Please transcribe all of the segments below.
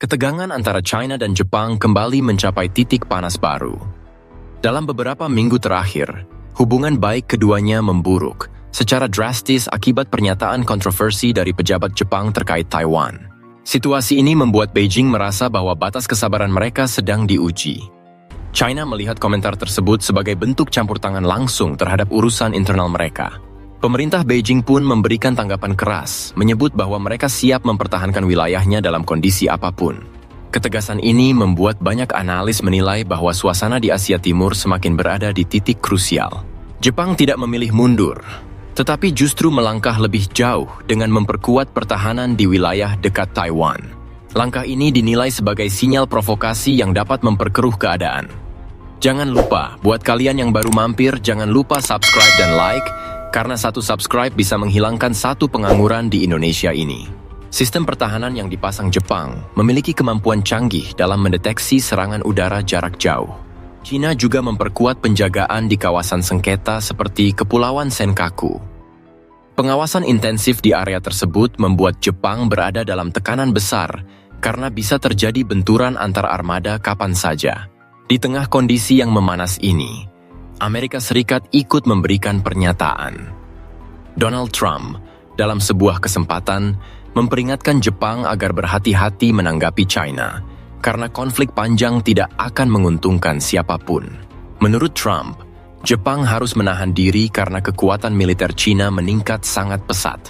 Ketegangan antara China dan Jepang kembali mencapai titik panas baru. Dalam beberapa minggu terakhir, hubungan baik keduanya memburuk secara drastis akibat pernyataan kontroversi dari pejabat Jepang terkait Taiwan. Situasi ini membuat Beijing merasa bahwa batas kesabaran mereka sedang diuji. China melihat komentar tersebut sebagai bentuk campur tangan langsung terhadap urusan internal mereka. Pemerintah Beijing pun memberikan tanggapan keras, menyebut bahwa mereka siap mempertahankan wilayahnya dalam kondisi apapun. Ketegasan ini membuat banyak analis menilai bahwa suasana di Asia Timur semakin berada di titik krusial. Jepang tidak memilih mundur, tetapi justru melangkah lebih jauh dengan memperkuat pertahanan di wilayah dekat Taiwan. Langkah ini dinilai sebagai sinyal provokasi yang dapat memperkeruh keadaan. Jangan lupa, buat kalian yang baru mampir, jangan lupa subscribe dan like, karena satu subscribe bisa menghilangkan satu pengangguran di Indonesia ini. Sistem pertahanan yang dipasang Jepang memiliki kemampuan canggih dalam mendeteksi serangan udara jarak jauh. China juga memperkuat penjagaan di kawasan sengketa seperti Kepulauan Senkaku. Pengawasan intensif di area tersebut membuat Jepang berada dalam tekanan besar karena bisa terjadi benturan antar armada kapan saja. Di tengah kondisi yang memanas ini, Amerika Serikat ikut memberikan pernyataan. Donald Trump, dalam sebuah kesempatan, memperingatkan Jepang agar berhati-hati menanggapi China, karena konflik panjang tidak akan menguntungkan siapapun. Menurut Trump, Jepang harus menahan diri karena kekuatan militer China meningkat sangat pesat.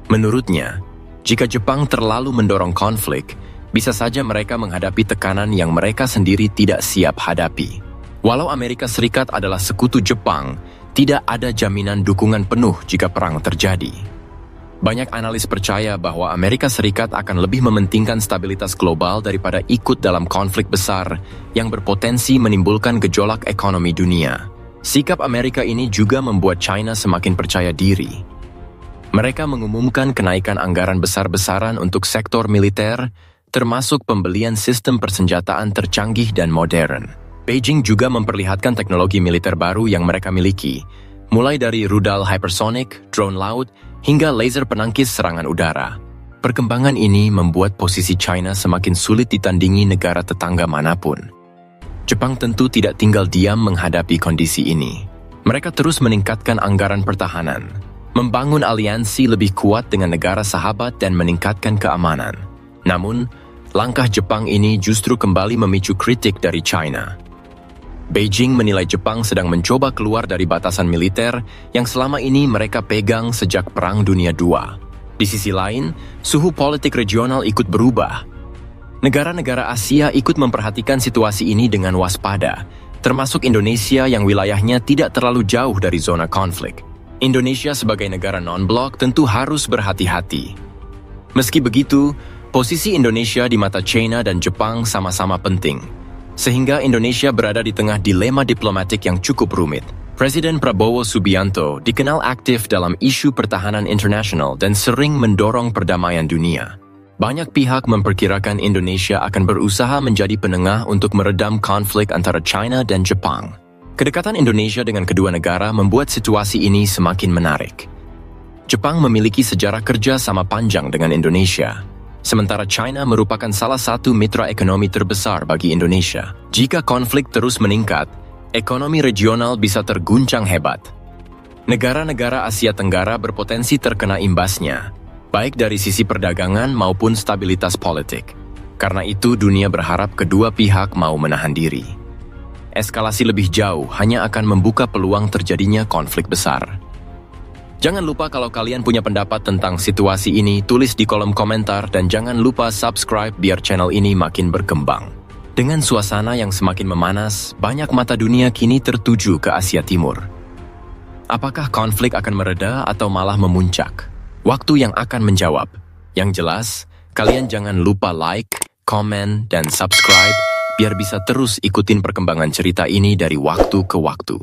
Menurutnya, jika Jepang terlalu mendorong konflik, bisa saja mereka menghadapi tekanan yang mereka sendiri tidak siap hadapi. Walau Amerika Serikat adalah sekutu Jepang, tidak ada jaminan dukungan penuh jika perang terjadi. Banyak analis percaya bahwa Amerika Serikat akan lebih mementingkan stabilitas global daripada ikut dalam konflik besar yang berpotensi menimbulkan gejolak ekonomi dunia. Sikap Amerika ini juga membuat China semakin percaya diri. Mereka mengumumkan kenaikan anggaran besar-besaran untuk sektor militer, termasuk pembelian sistem persenjataan tercanggih dan modern. Beijing juga memperlihatkan teknologi militer baru yang mereka miliki, mulai dari rudal hypersonic, drone laut, hingga laser penangkis serangan udara. Perkembangan ini membuat posisi China semakin sulit ditandingi negara tetangga manapun. Jepang tentu tidak tinggal diam menghadapi kondisi ini. Mereka terus meningkatkan anggaran pertahanan, membangun aliansi lebih kuat dengan negara sahabat dan meningkatkan keamanan. Namun, langkah Jepang ini justru kembali memicu kritik dari China. Beijing menilai Jepang sedang mencoba keluar dari batasan militer yang selama ini mereka pegang sejak Perang Dunia II. Di sisi lain, suhu politik regional ikut berubah. Negara-negara Asia ikut memperhatikan situasi ini dengan waspada, termasuk Indonesia yang wilayahnya tidak terlalu jauh dari zona konflik. Indonesia sebagai negara non-blok tentu harus berhati-hati. Meski begitu, posisi Indonesia di mata China dan Jepang sama-sama penting, sehingga Indonesia berada di tengah dilema diplomatik yang cukup rumit. Presiden Prabowo Subianto dikenal aktif dalam isu pertahanan internasional dan sering mendorong perdamaian dunia. Banyak pihak memperkirakan Indonesia akan berusaha menjadi penengah untuk meredam konflik antara China dan Jepang. Kedekatan Indonesia dengan kedua negara membuat situasi ini semakin menarik. Jepang memiliki sejarah kerja sama panjang dengan Indonesia, sementara China merupakan salah satu mitra ekonomi terbesar bagi Indonesia. Jika konflik terus meningkat, ekonomi regional bisa terguncang hebat. Negara-negara Asia Tenggara berpotensi terkena imbasnya, baik dari sisi perdagangan maupun stabilitas politik. Karena itu, dunia berharap kedua pihak mau menahan diri. Eskalasi lebih jauh hanya akan membuka peluang terjadinya konflik besar. Jangan lupa kalau kalian punya pendapat tentang situasi ini, tulis di kolom komentar dan jangan lupa subscribe biar channel ini makin berkembang. Dengan suasana yang semakin memanas, banyak mata dunia kini tertuju ke Asia Timur. Apakah konflik akan mereda atau malah memuncak? Waktu yang akan menjawab. Yang jelas, kalian jangan lupa like, komen, dan subscribe biar bisa terus ikutin perkembangan cerita ini dari waktu ke waktu.